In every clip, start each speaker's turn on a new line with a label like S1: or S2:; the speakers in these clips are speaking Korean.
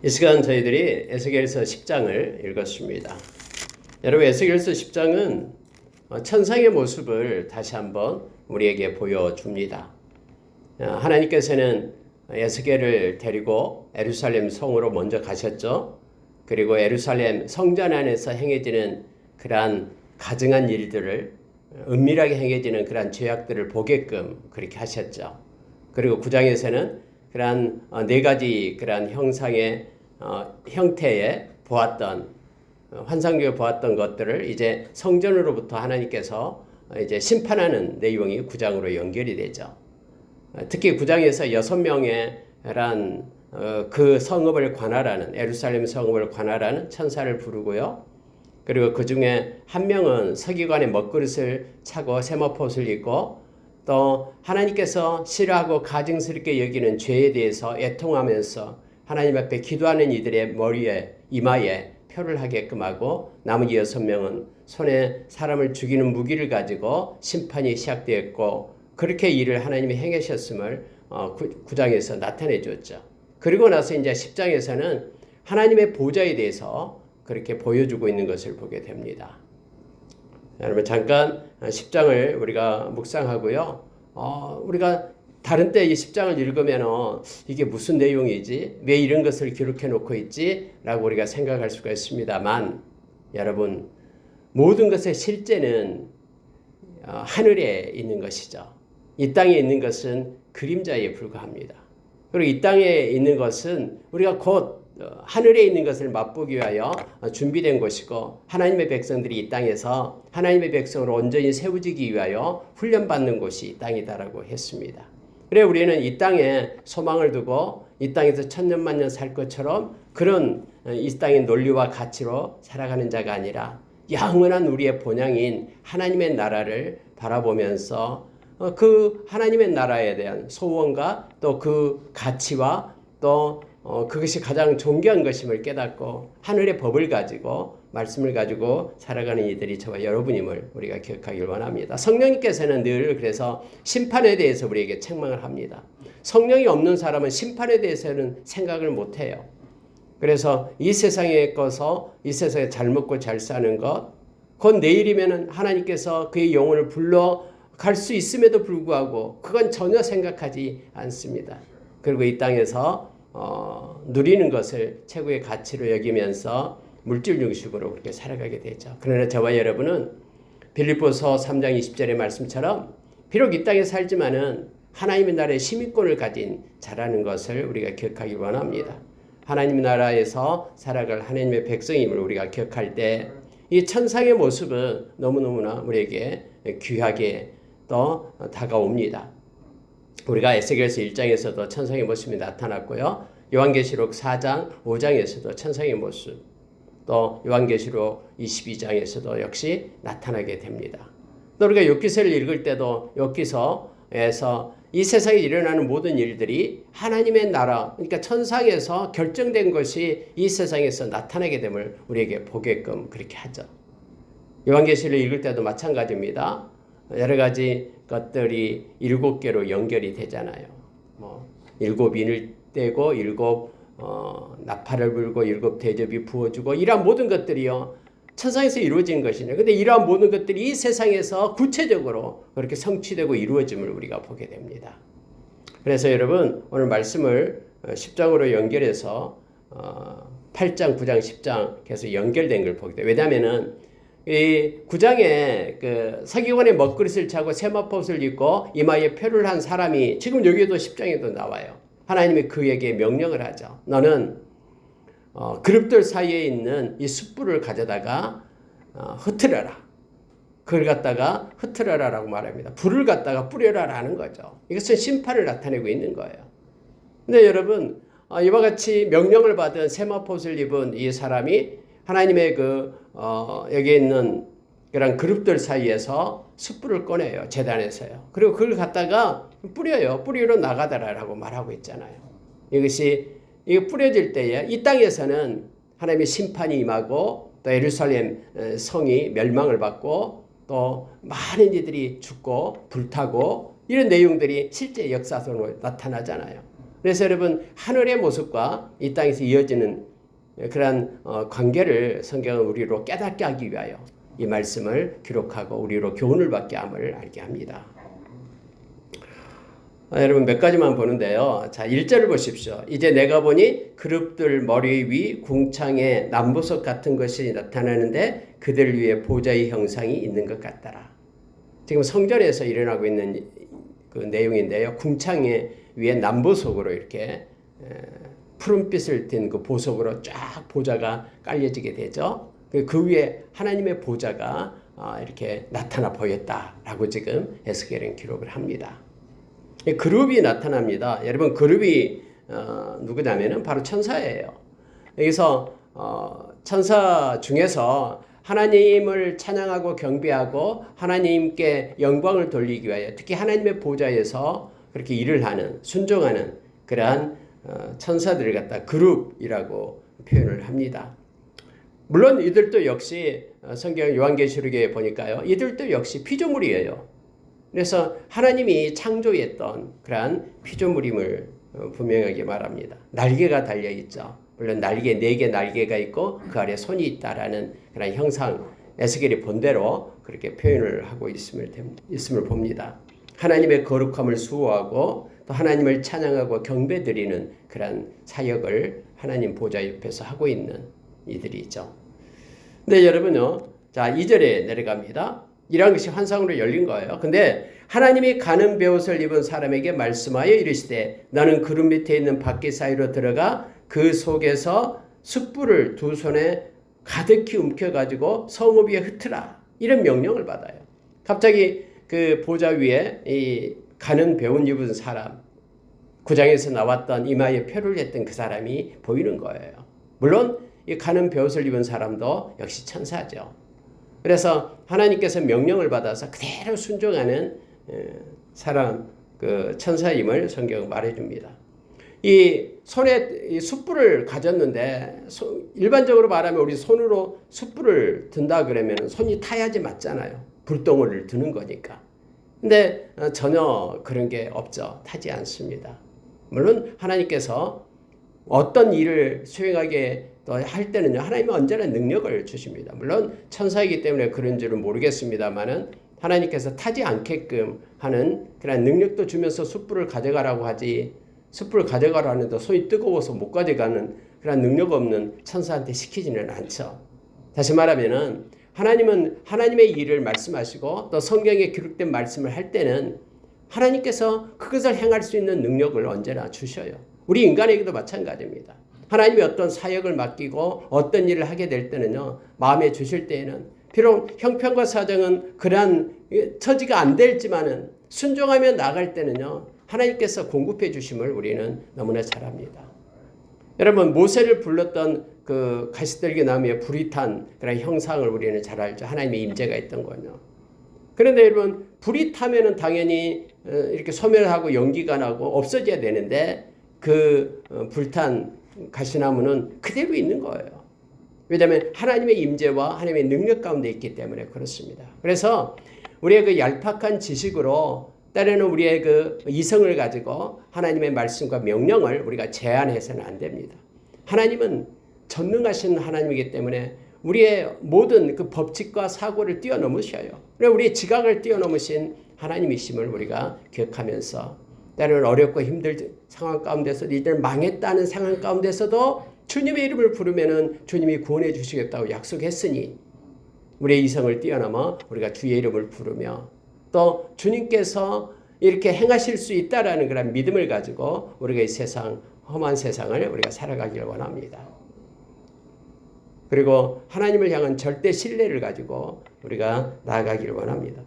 S1: 이 시간 저희들이 에스겔서 10장을 읽었습니다. 여러분, 에스겔서 10장은 천상의 모습을 다시 한번 우리에게 보여줍니다. 하나님께서는 에스겔을 데리고 예루살렘 성으로 먼저 가셨죠. 그리고 예루살렘 성전 안에서 행해지는 그러한 가증한 일들을 은밀하게 행해지는 그러한 죄악들을 보게끔 그렇게 하셨죠. 그리고 9장에서는 그러한 네 가지 그러한 형태에 보았던 환상적으로 보았던 것들을 이제 성전으로부터 하나님께서 이제 심판하는 내용이 9장으로 연결이 되죠. 특히 9장에서 6명의 그 성읍을 관할하는 예루살렘 성읍을 관할하는 천사를 부르고요. 그리고 그 중에 한 명은 서기관의 먹그릇을 차고 세마포옷을 입고 또 하나님께서 싫어하고 가증스럽게 여기는 죄에 대해서 애통하면서 하나님 앞에 기도하는 이들의 머리에 이마에 표를 하게끔 하고 나머지 6명은 손에 사람을 죽이는 무기를 가지고 심판이 시작되었고 그렇게 일을 하나님이 행하셨음을 9장에서 나타내 주었죠. 그리고 나서 이제 10장에서는 하나님의 보좌에 대해서 그렇게 보여주고 있는 것을 보게 됩니다. 여러분, 잠깐 10장을 우리가 묵상하고요. 우리가 다른 때 이 10장을 읽으면 이게 무슨 내용이지? 왜 이런 것을 기록해 놓고 있지? 라고 우리가 생각할 수가 있습니다만 여러분, 모든 것의 실제는 하늘에 있는 것이죠. 이 땅에 있는 것은 그림자에 불과합니다. 그리고 이 땅에 있는 것은 우리가 곧 하늘에 있는 것을 맛보기 위하여 준비된 것이고 하나님의 백성들이 이 땅에서 하나님의 백성으로 온전히 세워지기 위하여 훈련받는 곳이 이 땅이다라고 했습니다. 그래 우리는 이 땅에 소망을 두고 이 땅에서 천년만년 살 것처럼 그런 이 땅의 논리와 가치로 살아가는 자가 아니라 영원한 우리의 본향인 하나님의 나라를 바라보면서 그 하나님의 나라에 대한 소원과 또 그 가치와 또 그것이 가장 존귀한 것임을 깨닫고 하늘의 법을 가지고 말씀을 가지고 살아가는 이들이 저와 여러분임을 우리가 기억하길 원합니다. 성령님께서는 늘 그래서 심판에 대해서 우리에게 책망을 합니다. 성령이 없는 사람은 심판에 대해서는 생각을 못해요. 그래서 이 세상에 꺼서 이 세상에 잘 먹고 잘 사는 것, 곧 내일이면 하나님께서 그의 영혼을 불러 갈 수 있음에도 불구하고 그건 전혀 생각하지 않습니다. 그리고 이 땅에서 누리는 것을 최고의 가치로 여기면서 물질 중심으로 그렇게 살아가게 되죠. 그러나 저와 여러분은 빌립보서 3장 20절의 말씀처럼 비록 이 땅에 살지만은 하나님의 나라의 시민권을 가진 자라는 것을 우리가 기억하기 원합니다. 하나님의 나라에서 살아갈 하나님의 백성임을 우리가 기억할 때 이 천상의 모습은 너무너무나 우리에게 귀하게 또 다가옵니다. 우리가 에스겔서 1장에서도 천상의 모습이 나타났고요. 요한계시록 4장, 5장에서도 천상의 모습, 또 요한계시록 22장에서도 역시 나타나게 됩니다. 또 우리가 욥기서를 읽을 때도 욥기서에서 이 세상에 일어나는 모든 일들이 하나님의 나라, 그러니까 천상에서 결정된 것이 이 세상에서 나타나게 됨을 우리에게 보게끔 그렇게 하죠. 요한계시를 읽을 때도 마찬가지입니다. 여러 가지 것들이 7개로 연결이 되잖아요. 7인을 떼고 7 나팔을 불고 7 대접이 부어주고 이러한 모든 것들이요 천상에서 이루어진 것이네. 근데 이러한 모든 것들이 이 세상에서 구체적으로 그렇게 성취되고 이루어짐을 우리가 보게 됩니다. 그래서 여러분 오늘 말씀을 10장으로 연결해서 8장, 9장, 10장 계속 연결된 걸 보게 돼요. 왜냐하면은 이 9장에 그 서기관의 먹그릇을 차고 세마포옷을 입고 이마에 표를 한 사람이 지금 여기도 10장에도 나와요. 하나님이 그에게 명령을 하죠. 너는 그룹들 사이에 있는 이 숯불을 가져다가 흩으려라. 그걸 갖다가 흩으려라라고 말합니다. 불을 갖다가 뿌려라라는 거죠. 이것은 심판을 나타내고 있는 거예요. 근데 여러분 이와 같이 명령을 받은 세마포옷을 입은 이 사람이 하나님의 여기에 있는 그런 그룹들 사이에서 숯불을 꺼내요. 제단에서요. 그리고 그걸 갖다가 뿌려요. 뿌리러 나가더라라고 말하고 있잖아요. 이것이 뿌려질 때에 이 땅에서는 하나님의 심판이 임하고 또 예루살렘 성이 멸망을 받고 또 많은 이들이 죽고 불타고 이런 내용들이 실제 역사적으로 나타나잖아요. 그래서 여러분 하늘의 모습과 이 땅에서 이어지는 그러한 관계를 성경은 우리로 깨닫게 하기 위하여 이 말씀을 기록하고 우리로 교훈을 받게 함을 알게 합니다. 여러분 몇 가지만 보는데요. 자, 1절을 보십시오. 이제 내가 보니 그룹들 머리 위 궁창에 남보석 같은 것이 나타나는데 그들 위에 보좌의 형상이 있는 것 같더라. 지금 성전에서 일어나고 있는 그 내용인데요. 궁창에 위에 남보석으로 이렇게 푸른빛을 띤 그 보석으로 쫙 보좌가 깔려지게 되죠. 그 위에 하나님의 보좌가 이렇게 나타나 보였다라고 지금 에스겔은 기록을 합니다. 그룹이 나타납니다. 여러분 그룹이 누구냐면은 바로 천사예요. 여기서 천사 중에서 하나님을 찬양하고 경배하고 하나님께 영광을 돌리기 위하여 특히 하나님의 보좌에서 그렇게 일을 하는 순종하는 그러한 천사들을 갖다 그룹이라고 표현을 합니다. 물론 이들도 역시 성경 요한계시록에 보니까요. 이들도 역시 피조물이에요. 그래서 하나님이 창조했던 그러한 피조물임을 분명하게 말합니다. 날개가 달려있죠. 물론 날개, 4개 날개가 있고 그 아래 손이 있다라는 그런 형상, 에스겔이 본대로 그렇게 표현을 하고 있음을 봅니다. 하나님의 거룩함을 수호하고 또 하나님을 찬양하고 경배드리는 그런 사역을 하나님 보좌 옆에서 하고 있는 이들이죠. 근데 여러분요, 자 2절에 내려갑니다. 이러한 것이 환상으로 열린 거예요. 근데 하나님이 가는 베옷을 입은 사람에게 말씀하여 이르시되 너는 구름 밑에 있는 바퀴 사이로 들어가 그 속에서 숯불을 2손에 가득히 움켜가지고 성읍 위에 흩으라. 이런 명령을 받아요. 갑자기 그 보좌 위에 이 가는 베옷 입은 사람, 9장에서 나왔던 이마에 표를 했던 그 사람이 보이는 거예요. 물론 이 가는 베옷을 입은 사람도 역시 천사죠. 그래서 하나님께서 명령을 받아서 그대로 순종하는 사람, 그 천사임을 성경은 말해줍니다. 이 손에 이 숯불을 가졌는데 일반적으로 말하면 우리 손으로 숯불을 든다 그러면 손이 타야지 맞잖아요. 불덩어리를 드는 거니까. 근데 전혀 그런 게 없죠. 타지 않습니다. 물론 하나님께서 어떤 일을 수행하게 할 때는요, 하나님은 언제나 능력을 주십니다. 물론 천사이기 때문에 그런 줄은 모르겠습니다만은 하나님께서 타지 않게끔 하는 그런 능력도 주면서 숯불을 가져가라고 하지, 숯불을 가져가라 하는데 손이 뜨거워서 못 가져가는 그런 능력 없는 천사한테 시키지는 않죠. 다시 말하면은 하나님은 하나님의 일을 말씀하시고 또 성경에 기록된 말씀을 할 때는 하나님께서 그것을 행할 수 있는 능력을 언제나 주셔요. 우리 인간에게도 마찬가지입니다. 하나님이 어떤 사역을 맡기고 어떤 일을 하게 될 때는요, 마음에 주실 때에는 비록 형편과 사정은 그러한 처지가 안 될지만은 순종하며 나갈 때는요, 하나님께서 공급해 주심을 우리는 너무나 잘 압니다. 여러분, 모세를 불렀던 그 가시떨기 나무에 불이 탄 그런 형상을 우리는 잘 알죠. 하나님의 임재가 있던 거요. 그런데 여러분, 불이 타면은 당연히 이렇게 소멸하고 연기가 나고 없어져야 되는데 그 불탄 가시나무는 그대로 있는 거예요. 왜냐하면 하나님의 임재와 하나님의 능력 가운데 있기 때문에 그렇습니다. 그래서 우리의 그 얄팍한 지식으로 때로는 우리의 그 이성을 가지고 하나님의 말씀과 명령을 우리가 제한해서는 안 됩니다. 하나님은 전능하신 하나님이기 때문에 우리의 모든 그 법칙과 사고를 뛰어넘으셔요. 우리의 지각을 뛰어넘으신 하나님이심을 우리가 기억하면서 때로는 어렵고 힘들 상황 가운데서 이들 망했다는 상황 가운데서도 주님의 이름을 부르면은 주님이 구원해 주시겠다고 약속했으니 우리의 이성을 뛰어넘어 우리가 주의 이름을 부르며 또 주님께서 이렇게 행하실 수 있다라는 그런 믿음을 가지고 우리가 이 세상, 험한 세상을 우리가 살아가기를 원합니다. 그리고 하나님을 향한 절대 신뢰를 가지고 우리가 나아가기를 원합니다.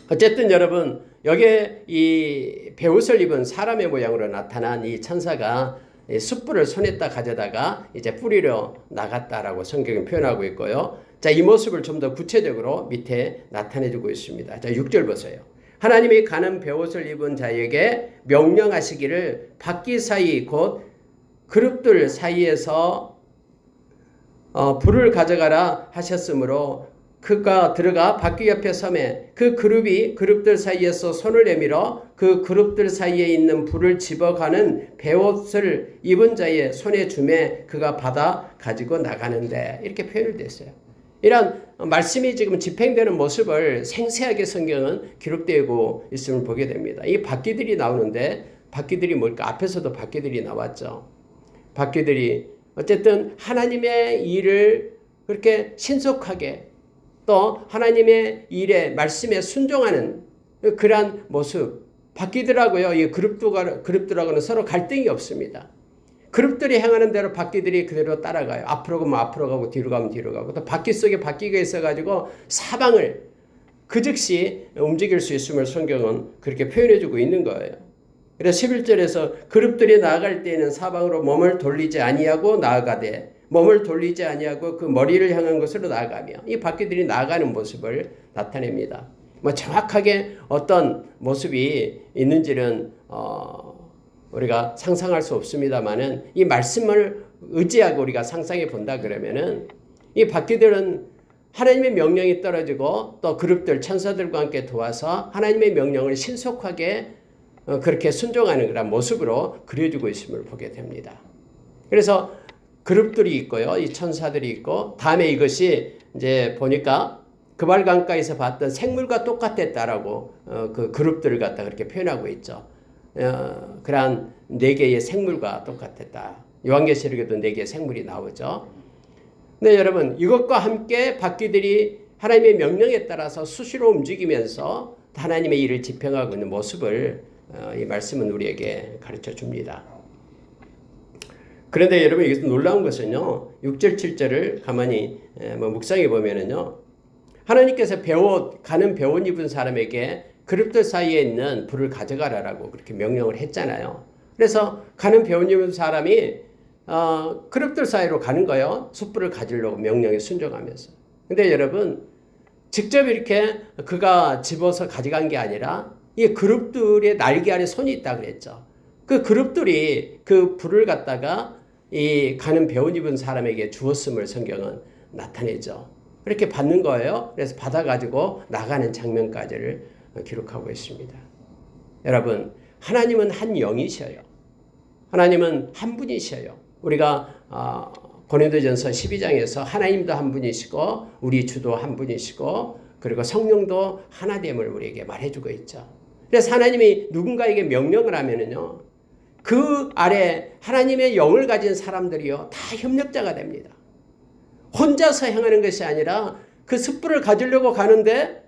S1: 어쨌든 여러분, 여기에 이 베옷을 입은 사람의 모양으로 나타난 이 천사가 숯불을 손에다 가져다가 이제 뿌리러 나갔다라고 성경이 표현하고 있고요. 자, 이 모습을 좀 더 구체적으로 밑에 나타내주고 있습니다. 자, 6절 보세요. 하나님이 가는 베옷을 입은 자에게 명령하시기를 바퀴 사이 곧 그룹들 사이에서 불을 가져가라 하셨으므로 그가 들어가 바퀴 옆에 서매 그 그룹들 사이에서 손을 내밀어 그 그룹들 사이에 있는 불을 집어가는 베옷을 입은 자의 손에 주매 그가 받아 가지고 나가는데 이렇게 표현이 됐어요. 이런 말씀이 지금 집행되는 모습을 생생하게 성경은 기록되고 있음을 보게 됩니다. 이 바퀴들이 나오는데 바퀴들이 뭘까? 앞에서도 바퀴들이 나왔죠. 바퀴들이 어쨌든 하나님의 일을 그렇게 신속하게 또 하나님의 일에 말씀에 순종하는 그러한 모습. 바퀴들하고요, 이 그룹들하고는 서로 갈등이 없습니다. 그룹들이 행하는 대로 바퀴들이 그대로 따라가요. 앞으로 가면 앞으로 가고 뒤로 가면 뒤로 가고 또 바퀴 속에 바퀴가 있어가지고 사방을 그 즉시 움직일 수 있음을 성경은 그렇게 표현해주고 있는 거예요. 그래서 11절에서 그룹들이 나아갈 때에는 사방으로 몸을 돌리지 아니하고 나아가되 몸을 돌리지 아니하고 그 머리를 향한 곳으로 나아가며 이 바퀴들이 나아가는 모습을 나타냅니다. 뭐 정확하게 어떤 모습이 있는지는 우리가 상상할 수 없습니다만은 이 말씀을 의지하고 우리가 상상해 본다 그러면은 이 바퀴들은 하나님의 명령이 떨어지고 또 그룹들 천사들과 함께 도와서 하나님의 명령을 신속하게 그렇게 순종하는 그런 모습으로 그려지고 있음을 보게 됩니다. 그래서 그룹들이 있고요. 이 천사들이 있고 다음에 이것이 이제 보니까 그발 강가에서 봤던 생물과 똑같았다라고 그 그룹들을 갖다 그렇게 표현하고 있죠. 그러한 4개의 생물과 똑같았다. 요한계시록에도 4개의 생물이 나오죠. 근데 여러분 이것과 함께 바퀴들이 하나님의 명령에 따라서 수시로 움직이면서 하나님의 일을 집행하고 있는 모습을 이 말씀은 우리에게 가르쳐 줍니다. 그런데 여러분 여기서 놀라운 것은요. 6절 7절을 가만히 묵상해 보면은요. 하나님께서 가는 배옷 입은 사람에게 그룹들 사이에 있는 불을 가져가라라고 그렇게 명령을 했잖아요. 그래서 가는 배옷 입은 사람이 그룹들 사이로 가는 거예요. 숯불을 가지려고 명령에 순종하면서. 근데 여러분 직접 이렇게 그가 집어서 가져간 게 아니라 이 그룹들의 날개 안에 손이 있다 그랬죠. 그 그룹들이 그 불을 갖다가 이 가는 배옷 입은 사람에게 주었음을 성경은 나타내죠. 그렇게 받는 거예요. 그래서 받아가지고 나가는 장면까지를 기록하고 있습니다. 여러분, 하나님은 한 영이셔요. 하나님은 한 분이셔요. 우리가 고린도전서 12장에서 하나님도 한 분이시고 우리 주도 한 분이시고 그리고 성령도 하나됨을 우리에게 말해주고 있죠. 그래서 하나님이 누군가에게 명령을 하면은요, 그 아래 하나님의 영을 가진 사람들이요 다 협력자가 됩니다. 혼자서 행하는 것이 아니라 그 숯불을 가지려고 가는데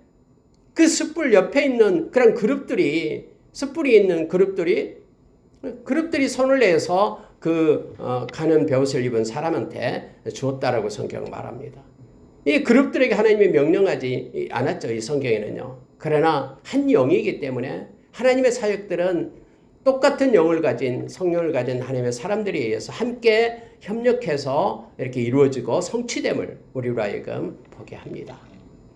S1: 그 숯불 옆에 있는 그런 그룹들이 숯불이 있는 그룹들이 손을 내서 그 가는 베옷을 입은 사람한테 주었다라고 성경은 말합니다. 이 그룹들에게 하나님이 명령하지 않았죠. 이 성경에는요. 그러나 한 영이기 때문에 하나님의 사역들은 똑같은 영을 가진 성령을 가진 하나님의 사람들에 의해서 함께 협력해서 이렇게 이루어지고 성취됨을 우리로 하여금 보게 합니다.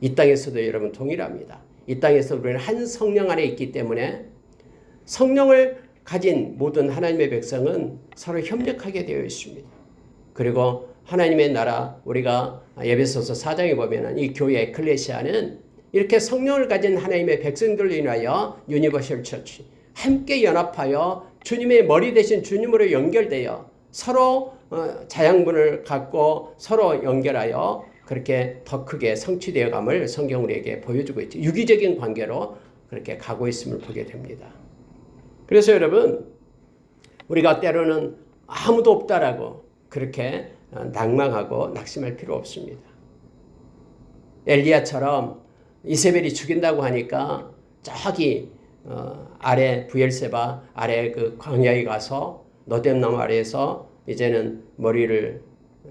S1: 이 땅에서도 여러분 동일합니다. 이 땅에서 우리는 한 성령 안에 있기 때문에 성령을 가진 모든 하나님의 백성은 서로 협력하게 되어 있습니다. 그리고 하나님의 나라 우리가 에베소서 4장에 보면 이 교회 에클레시아는 이렇게 성령을 가진 하나님의 백성들로 인하여 유니버셜 처치 함께 연합하여 주님의 머리 대신 주님으로 연결되어 서로 자양분을 갖고 서로 연결하여 그렇게 더 크게 성취되어 감을 성경 우리에게 보여주고 있죠. 유기적인 관계로 그렇게 가고 있음을 보게 됩니다. 그래서 여러분 우리가 때로는 아무도 없다라고 그렇게 낭망하고 낙심할 필요 없습니다. 엘리야처럼 이세벨이 죽인다고 하니까 저기 아래 부엘세바 아래 그 광야에 가서 너뎀나무 아래에서 이제는 머리를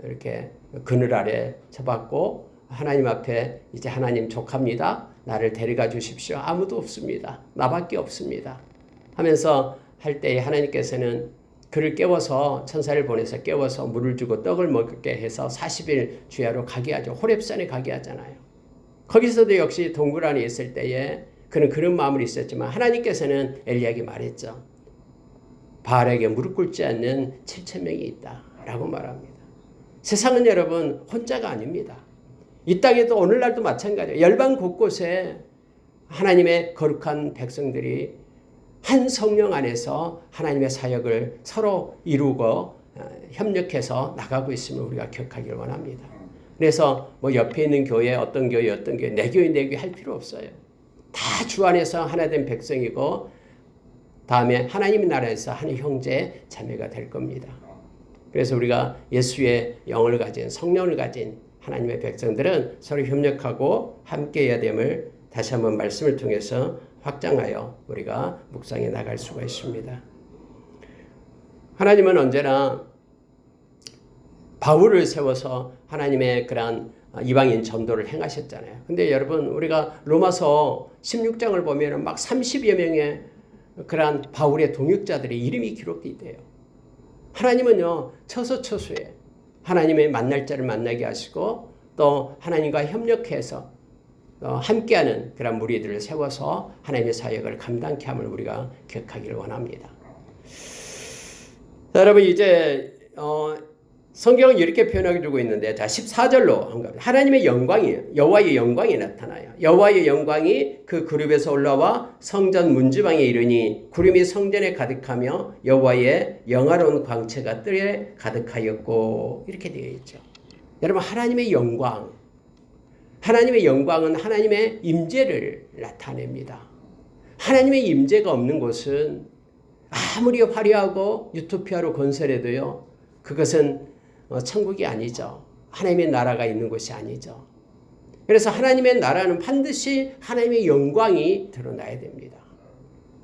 S1: 이렇게 그늘 아래 쳐박고 하나님 앞에 이제 하나님 족합니다. 나를 데려가 주십시오. 아무도 없습니다. 나밖에 없습니다. 하면서 할 때에 하나님께서는 그를 깨워서 천사를 보내서 깨워서 물을 주고 떡을 먹게 해서 40일 주야로 가게 하죠. 호렙산에 가게 하잖아요. 거기서도 역시 동굴 안에 있을 때에 그는 그런 마음이 있었지만 하나님께서는 엘리야에게 말했죠. 바알에게 무릎 꿇지 않는 7,000명이 있다라고 말합니다. 세상은 여러분 혼자가 아닙니다. 이 땅에도 오늘날도 마찬가지예요. 열방 곳곳에 하나님의 거룩한 백성들이 한 성령 안에서 하나님의 사역을 서로 이루고 협력해서 나가고 있음을 우리가 기억하기를 원합니다. 그래서 뭐 옆에 있는 교회 어떤 교회 내 교회 할 필요 없어요. 다 주 안에서 하나 된 백성이고 다음에 하나님의 나라에서 한 형제 자매가 될 겁니다. 그래서 우리가 예수의 영을 가진 성령을 가진 하나님의 백성들은 서로 협력하고 함께해야 됨을 다시 한번 말씀을 통해서 확장하여 우리가 묵상해 나갈 수가 있습니다. 하나님은 언제나 바울을 세워서 하나님의 그러한 이방인 전도를 행하셨잖아요. 근데 여러분 우리가 로마서 16장을 보면 막 30여 명의 그러한 바울의 동역자들의 이름이 기록되어 있대요. 하나님은요 처소처소에 하나님의 만날 자를 만나게 하시고 또 하나님과 협력해서 함께하는 그런 무리들을 세워서 하나님의 사역을 감당케 함을 우리가 기억하기를 원합니다. 자, 여러분 이제 성경은 이렇게 표현하게 주고 있는데 자 14절로 한겁니다. 하나님의 영광이 여호와의 영광이 나타나요. 여호와의 영광이 그 그룹에서 올라와 성전 문지방에 이르니 구름이 성전에 가득하며 여호와의 영화로운 광채가 뜰에 가득하였고 이렇게 되어 있죠. 여러분 하나님의 영광 하나님의 영광은 하나님의 임재를 나타냅니다. 하나님의 임재가 없는 곳은 아무리 화려하고 유토피아로 건설해도요 그것은 천국이 아니죠. 하나님의 나라가 있는 곳이 아니죠. 그래서 하나님의 나라는 반드시 하나님의 영광이 드러나야 됩니다.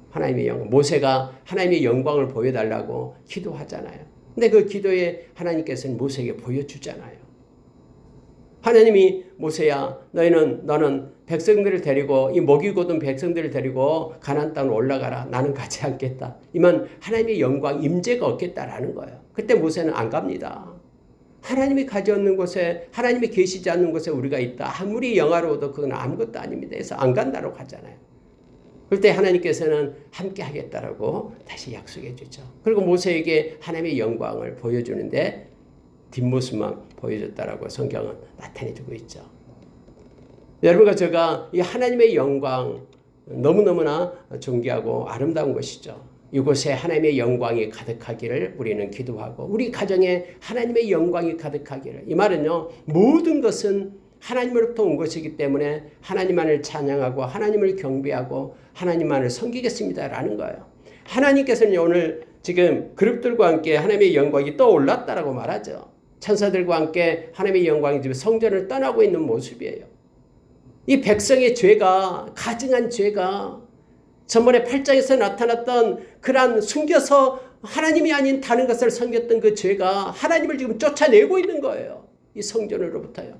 S1: 하나님의 영광. 모세가 하나님의 영광을 보여달라고 기도하잖아요. 근데 그 기도에 하나님께서는 모세에게 보여주잖아요. 하나님이 모세야 너는 백성들을 데리고 이 목이 곧은 백성들을 데리고 가나안 땅으로 올라가라. 나는 가지 않겠다. 이만 하나님의 영광 임재가 없겠다라는 거예요. 그때 모세는 안 갑니다. 하나님이 가지 않는 곳에 하나님이 계시지 않는 곳에 우리가 있다. 아무리 영화로워도 그건 아무것도 아닙니다. 그래서 안 간다고 하잖아요. 그럴 때 하나님께서는 함께 하겠다라고 다시 약속해 주죠. 그리고 모세에게 하나님의 영광을 보여주는데 뒷모습만 보여줬다라고 성경은 나타내 주고 있죠. 여러분과 제가 이 하나님의 영광 너무너무나 존귀하고 아름다운 것이죠. 이곳에 하나님의 영광이 가득하기를 우리는 기도하고 우리 가정에 하나님의 영광이 가득하기를 이 말은요 모든 것은 하나님으로부터 온 것이기 때문에 하나님만을 찬양하고 하나님을 경배하고 하나님만을 섬기겠습니다 라는 거예요. 하나님께서는 오늘 지금 그룹들과 함께 하나님의 영광이 떠올랐다라고 말하죠. 천사들과 함께 하나님의 영광이 지금 성전을 떠나고 있는 모습이에요. 이 백성의 죄가 가증한 죄가 전번에 8장에서 나타났던 그러한 숨겨서 하나님이 아닌 다른 것을 섬겼던 그 죄가 하나님을 지금 쫓아내고 있는 거예요. 이 성전으로부터요.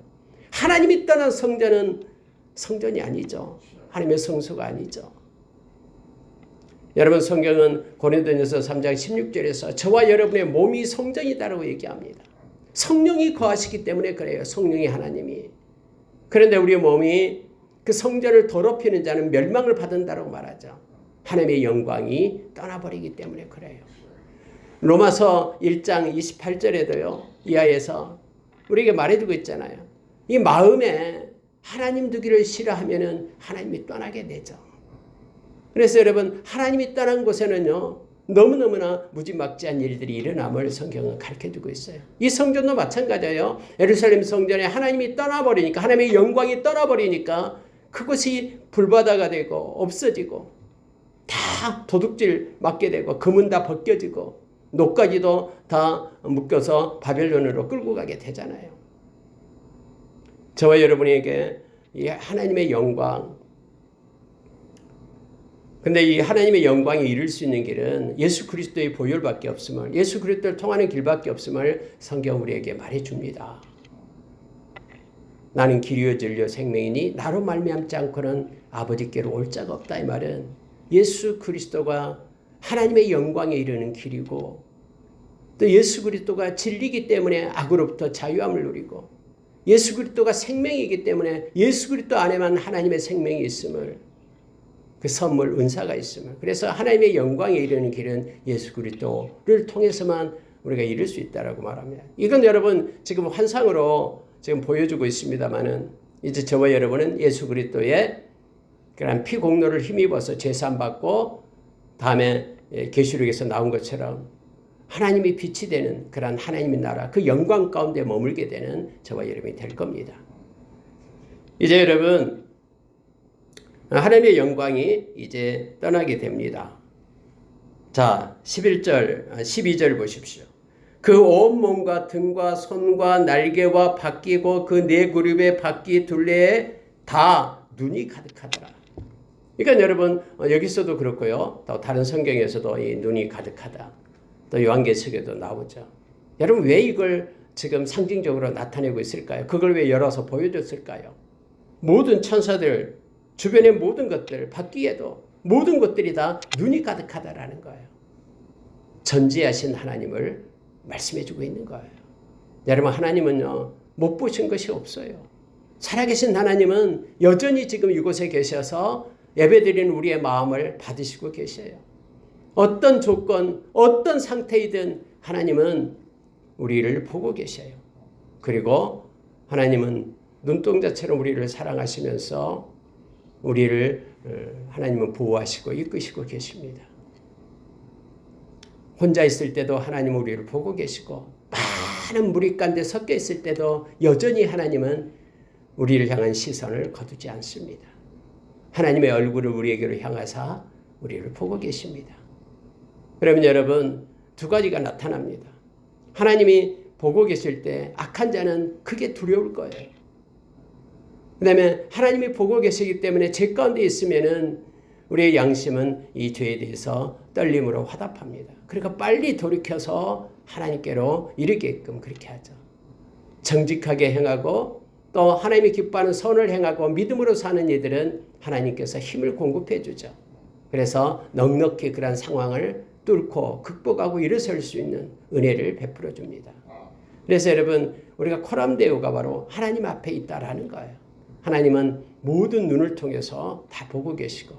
S1: 하나님이 떠난 성전은 성전이 아니죠. 하나님의 성소가 아니죠. 여러분 성경은 고린도전서 3장 16절에서 저와 여러분의 몸이 성전이다라고 얘기합니다. 성령이 거하시기 때문에 그래요. 성령이 하나님이. 그런데 우리 몸이 그 성전을 더럽히는 자는 멸망을 받는다라고 말하죠. 하나님의 영광이 떠나버리기 때문에 그래요. 로마서 1장 28절에도요. 이하에서 우리에게 말해주고 있잖아요. 이 마음에 하나님 두기를 싫어하면은 하나님이 떠나게 되죠. 그래서 여러분 하나님이 떠난 곳에는요. 너무너무나 무지막지한 일들이 일어남을 성경은 가르쳐주고 있어요. 이 성전도 마찬가지예요. 예루살렘 성전에 하나님이 떠나버리니까 하나님의 영광이 떠나버리니까 그것이 불바다가 되고 없어지고 다 도둑질 맞게 되고 금은 다 벗겨지고 녹가지도 다 묶여서 바벨론으로 끌고 가게 되잖아요. 저와 여러분에게 이 하나님의 영광 근데 이 하나님의 영광에 이를 수 있는 길은 예수 그리스도의 보혈밖에 없음을 예수 그리스도를 통하는 길밖에 없음을 성경 우리에게 말해줍니다. 나는 길이요 진리요 생명이니 나로 말미암지 않고는 아버지께로 올 자가 없다. 이 말은 예수 그리스도가 하나님의 영광에 이르는 길이고 또 예수 그리스도가 진리이기 때문에 악으로부터 자유함을 누리고 예수 그리스도가 생명이기 때문에 예수 그리스도 안에만 하나님의 생명이 있음을 그 선물 은사가 있음을 그래서 하나님의 영광에 이르는 길은 예수 그리스도를 통해서만 우리가 이룰 수 있다라고 말합니다. 이건 여러분 지금 환상으로 지금 보여주고 있습니다만은 이제 저와 여러분은 예수 그리스도의 그런 피 공로를 힘입어서 제산 받고 다음에 계시록에서 나온 것처럼 하나님이 빛이 되는 그런 하나님의 나라 그 영광 가운데 머물게 되는 저와 여러분이 될 겁니다. 이제 여러분 하나님의 영광이 이제 떠나게 됩니다. 자 12절 보십시오. 그 온몸과 등과 손과 날개와 바퀴고 그 네 그룹의 바퀴 둘레에 다 눈이 가득하더라. 그러니까 여러분 여기서도 그렇고요. 또 다른 성경에서도 이 눈이 가득하다. 또 요한계시록에도 나오죠. 여러분 왜 이걸 지금 상징적으로 나타내고 있을까요? 그걸 왜 열어서 보여줬을까요? 모든 천사들 주변의 모든 것들 바퀴에도 모든 것들이 다 눈이 가득하다라는 거예요. 전지하신 하나님을 말씀해주고 있는 거예요. 여러분 하나님은요 못 보신 것이 없어요. 살아계신 하나님은 여전히 지금 이곳에 계셔서 예배드리는 우리의 마음을 받으시고 계셔요. 어떤 조건, 어떤 상태이든 하나님은 우리를 보고 계셔요. 그리고 하나님은 눈동자처럼 우리를 사랑하시면서 우리를 하나님은 보호하시고 이끄시고 계십니다. 혼자 있을 때도 하나님은 우리를 보고 계시고 많은 무리 가운데 섞여 있을 때도 여전히 하나님은 우리를 향한 시선을 거두지 않습니다. 하나님의 얼굴을 우리에게로 향하사 우리를 보고 계십니다. 그러면 여러분 두 가지가 나타납니다. 하나님이 보고 계실 때 악한 자는 크게 두려울 거예요. 그 다음에 하나님이 보고 계시기 때문에 죄 가운데 있으면은 우리의 양심은 이 죄에 대해서 떨림으로 화답합니다. 그러니까 빨리 돌이켜서 하나님께로 이르게끔 그렇게 하죠. 정직하게 행하고 또 하나님이 기뻐하는 선을 행하고 믿음으로 사는 이들은 하나님께서 힘을 공급해 주죠. 그래서 넉넉히 그런 상황을 뚫고 극복하고 일어설 수 있는 은혜를 베풀어 줍니다. 그래서 여러분 우리가 코람데오가 바로 하나님 앞에 있다라는 거예요. 하나님은 모든 눈을 통해서 다 보고 계시고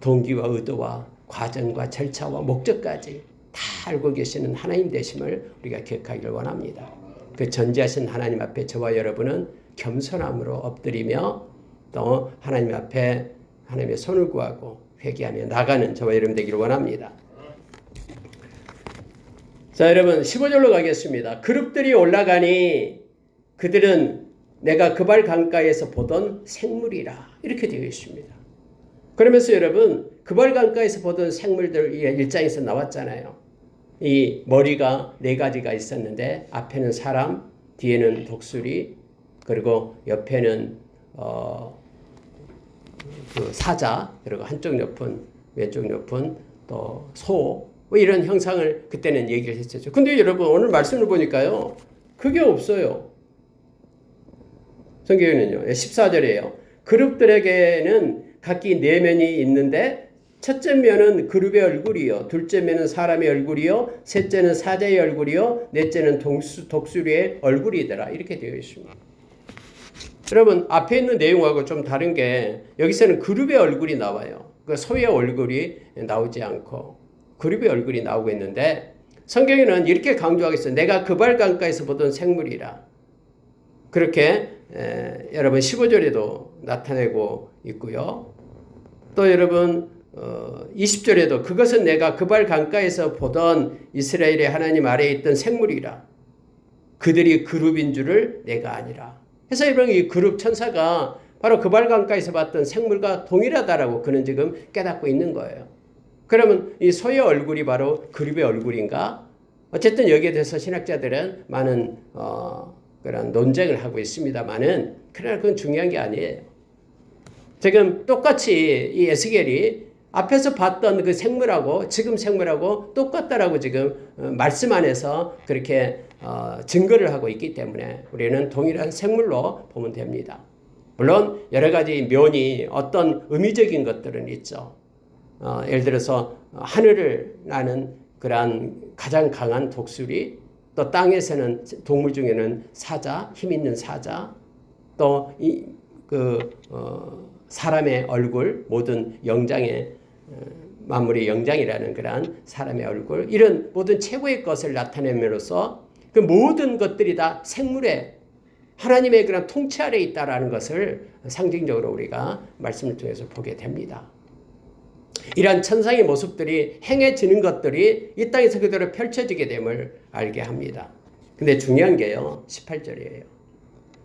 S1: 동기와 의도와 과정과 절차와 목적까지 다 알고 계시는 하나님 되심을 우리가 기억하기를 원합니다. 그 전지하신 하나님 앞에 저와 여러분은 겸손함으로 엎드리며 또 하나님 앞에 하나님의 손을 구하고 회개하며 나가는 저와 여러분 되기를 원합니다. 자 여러분 15절로 가겠습니다. 그룹들이 올라가니 그들은 내가 그발 강가에서 보던 생물이라 이렇게 되어 있습니다. 그러면서 여러분 그발 강가에서 보던 생물들 1장에서 나왔잖아요. 이 머리가 4가지가 있었는데 앞에는 사람, 뒤에는 독수리, 그리고 옆에는 그 사자, 그리고 한쪽 옆은 왼쪽 옆은 또 소, 뭐 이런 형상을 그때는 얘기를 했었죠. 근데 여러분 오늘 말씀을 보니까요, 그게 없어요. 성경에는요, 14절이에요. 그룹들에게는 각기 4면이 있는데 첫째 면은 그룹의 얼굴이요, 둘째 면은 사람의 얼굴이요, 셋째는 사자의 얼굴이요, 넷째는 독수리의 얼굴이더라. 이렇게 되어 있습니다. 여러분 앞에 있는 내용하고 좀 다른 게 여기서는 그룹의 얼굴이 나와요. 그 소의 얼굴이 나오지 않고 그룹의 얼굴이 나오고 있는데 성경에는 이렇게 강조하고 있어요. 내가 그발 강가에서 보던 생물이라. 그렇게 여러분 15절에도 나타내고 있고요. 또 여러분 20절에도 그것은 내가 그발 강가에서 보던 이스라엘의 하나님 아래에 있던 생물이라. 그들이 그룹인 줄을 내가 아니라. 그래서 여러분 이 그룹 천사가 바로 그발 강가에서 봤던 생물과 동일하다라고 그는 지금 깨닫고 있는 거예요. 그러면 이 소의 얼굴이 바로 그룹의 얼굴인가? 어쨌든 여기에 대해서 신학자들은 많은 그런 논쟁을 하고 있습니다만은 그러나 그건 중요한 게 아니에요. 지금 똑같이 이 에스겔이 앞에서 봤던 그 생물하고 지금 생물하고 똑같다라고 지금 말씀 안에서 그렇게 증거를 하고 있기 때문에 우리는 동일한 생물로 보면 됩니다. 물론 여러 가지 면이 어떤 의미적인 것들은 있죠. 예를 들어서 하늘을 나는 그러한 가장 강한 독수리, 또 땅에서는 동물 중에는 사자, 힘 있는 사자, 또 사람의 얼굴, 모든 영장의 만물의 영장이라는 그러한 사람의 얼굴, 이런 모든 최고의 것을 나타냄으로써 그 모든 것들이 다 생물의 하나님의 그런 통치 아래에 있다라는 것을 상징적으로 우리가 말씀을 통해서 보게 됩니다. 이러한 천상의 모습들이 행해지는 것들이 이 땅에서 그대로 펼쳐지게 됨을 알게 합니다. 근데 중요한 게요, 18절이에요.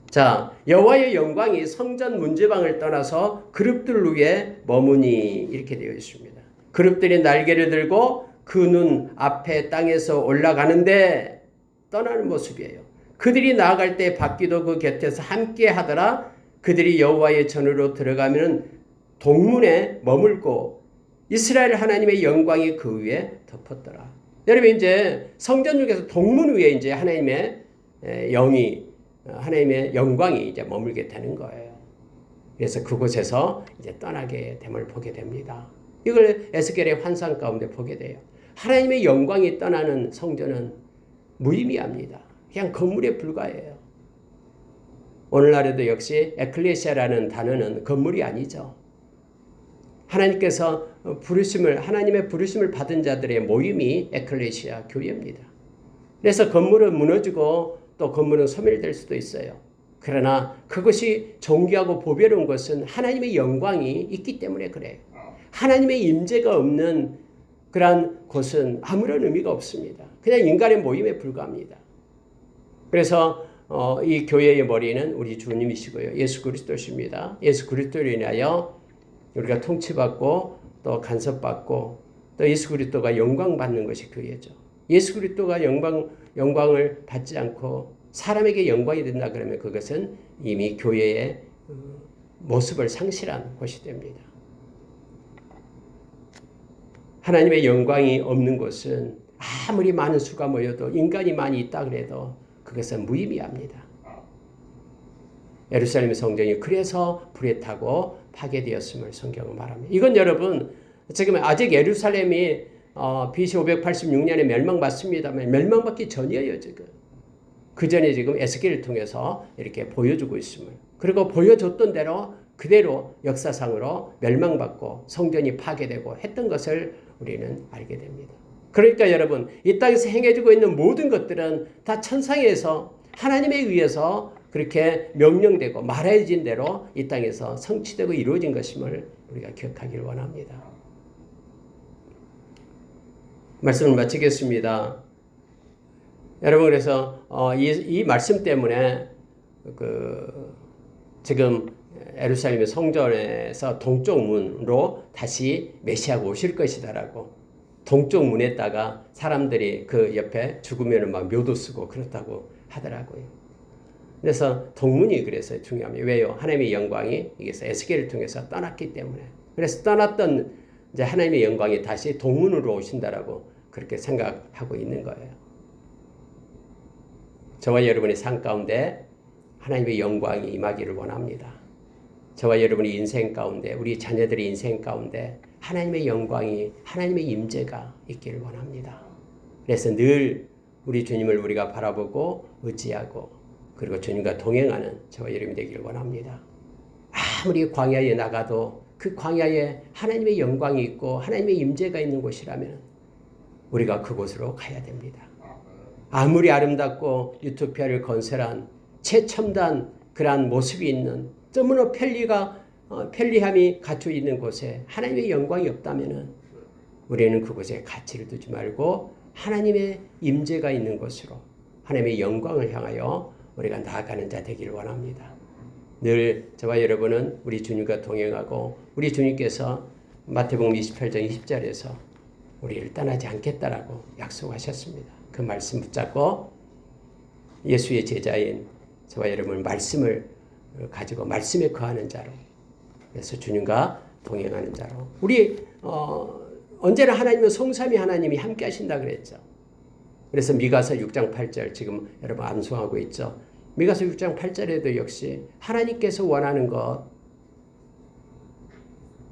S1: 자, 여호와의 영광이 성전 문지방을 떠나서 그룹들 위에 머무니 이렇게 되어 있습니다. 그룹들이 날개를 들고 그 눈 앞에 땅에서 올라가는데 떠나는 모습이에요. 그들이 나아갈 때 바퀴도 그 곁에서 함께 하더라. 그들이 여호와의 전으로 들어가면 동문에 머물고 이스라엘 하나님의 영광이 그 위에 덮었더라. 여러분 이제 성전 중에서 동문 위에 이제 하나님의 영광이 이제 머물게 되는 거예요. 그래서 그곳에서 이제 떠나게 됨을 보게 됩니다. 이걸 에스겔의 환상 가운데 보게 돼요. 하나님의 영광이 떠나는 성전은 무의미합니다. 그냥 건물에 불과해요. 오늘날에도 역시 에클레시아라는 단어는 건물이 아니죠. 하나님께서 하나님의 부르심을 받은 자들의 모임이 에클레시아 교회입니다. 그래서 건물은 무너지고 또 건물은 소멸될 수도 있어요. 그러나 그것이 존귀하고 보배로운 것은 하나님의 영광이 있기 때문에 그래요. 하나님의 임재가 없는 그러한 곳은 아무런 의미가 없습니다. 그냥 인간의 모임에 불과합니다. 그래서 이 교회의 머리는 우리 주님이시고요. 예수 그리스도십니다. 예수 그리스도로 인하여 우리가 통치받고 또 간섭받고 또 예수 그리스도가 영광받는 것이 교회죠. 예수 그리스도가 영광을 받지 않고 사람에게 영광이 된다 그러면 그것은 이미 교회의 모습을 상실한 것이 됩니다. 하나님의 영광이 없는 곳은 아무리 많은 수가 모여도 인간이 많이 있다 그래도 그것은 무의미합니다. 예루살렘 성전이 그래서 불에 타고 파괴되었음을 성경은 말합니다. 이건 여러분 지금 아직 예루살렘이 BC 586년에 멸망받습니다만 멸망받기 전이에요. 지금 그 전에 지금 에스겔을 통해서 이렇게 보여주고 있음을, 그리고 보여줬던 대로 그대로 역사상으로 멸망받고 성전이 파괴되고 했던 것을 우리는 알게 됩니다. 그러니까 여러분 이 땅에서 행해지고 있는 모든 것들은 다 천상에서 하나님에 의해서 그렇게 명령되고 말해진 대로 이 땅에서 성취되고 이루어진 것임을 우리가 기억하기를 원합니다. 말씀을 마치겠습니다. 여러분 그래서 이 말씀 때문에 지금 예루살렘의 성전에서 동쪽 문으로 다시 메시아가 오실 것이다라고 동쪽 문에다가 사람들이 그 옆에 죽으면 막 묘도 쓰고 그렇다고 하더라고요. 그래서 동문이 그래서 중요합니다. 왜요? 하나님의 영광이 여기서 에스겔을 통해서 떠났기 때문에. 그래서 떠났던 이제 하나님의 영광이 다시 동문으로 오신다라고 그렇게 생각하고 있는 거예요. 저와 여러분의 삶 가운데 하나님의 영광이 임하기를 원합니다. 저와 여러분의 인생 가운데, 우리 자녀들의 인생 가운데 하나님의 영광이, 하나님의 임재가 있기를 원합니다. 그래서 늘 우리 주님을 우리가 바라보고 의지하고 그리고 주님과 동행하는 저와 여러분이 되기를 원합니다. 아무리 광야에 나가도 그 광야에 하나님의 영광이 있고 하나님의 임재가 있는 곳이라면 우리가 그곳으로 가야 됩니다. 아무리 아름답고 유토피아를 건설한 최첨단 그러한 모습이 있는 너무나 편리함이 갖춰 있는 곳에 하나님의 영광이 없다면 우리는 그곳에 가치를 두지 말고 하나님의 임재가 있는 곳으로 하나님의 영광을 향하여 우리가 나아가는 자 되기를 원합니다. 늘 저와 여러분은 우리 주님과 동행하고 우리 주님께서 마태복음 28장 20절에서 우리를 떠나지 않겠다라고 약속하셨습니다. 그 말씀 붙잡고 예수의 제자인 저와 여러분 말씀을 가지고 말씀에 거하는 자로, 그래서 주님과 동행하는 자로 우리 언제나 하나님은 성삼위 하나님이 함께 하신다 그랬죠. 그래서 미가서 6장 8절 지금 여러분 암송하고 있죠. 미가서 6장 8절에도 역시 하나님께서 원하는 것,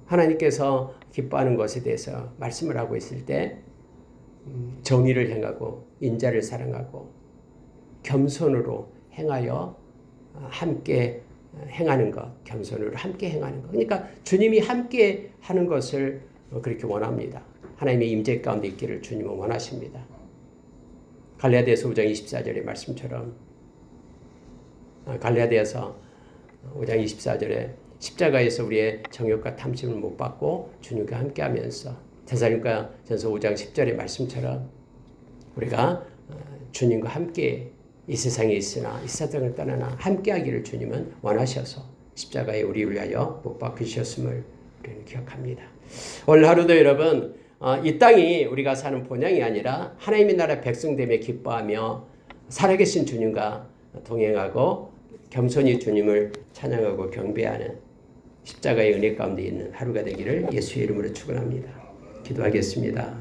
S1: 하나님께서 기뻐하는 것에 대해서 말씀을 하고 있을 때 정의를 행하고 인자를 사랑하고 겸손으로 행하여 함께 행하는 것, 겸손으로 함께 행하는 것. 그러니까 주님이 함께 하는 것을 그렇게 원합니다. 하나님의 임재 가운데 있기를 주님은 원하십니다. 갈라디아서 5장 24절의 말씀처럼 갈라디아서 5장 24절에 십자가에서 우리의 정욕과 탐심을 못 받고 주님과 함께하면서 데살로니가 전서 5장 10절의 말씀처럼 우리가 주님과 함께 이 세상에 있으나 이 세상을 떠나나 함께하기를 주님은 원하셔서 십자가에 우리를 위하여 못 박히셨음을 우리는 기억합니다. 오늘 하루도 여러분 이 땅이 우리가 사는 본향이 아니라 하나님의 나라 백성됨에 기뻐하며 살아계신 주님과 동행하고 겸손히 주님을 찬양하고 경배하는 십자가의 은혜 가운데 있는 하루가 되기를 예수의 이름으로 축원합니다. 기도하겠습니다.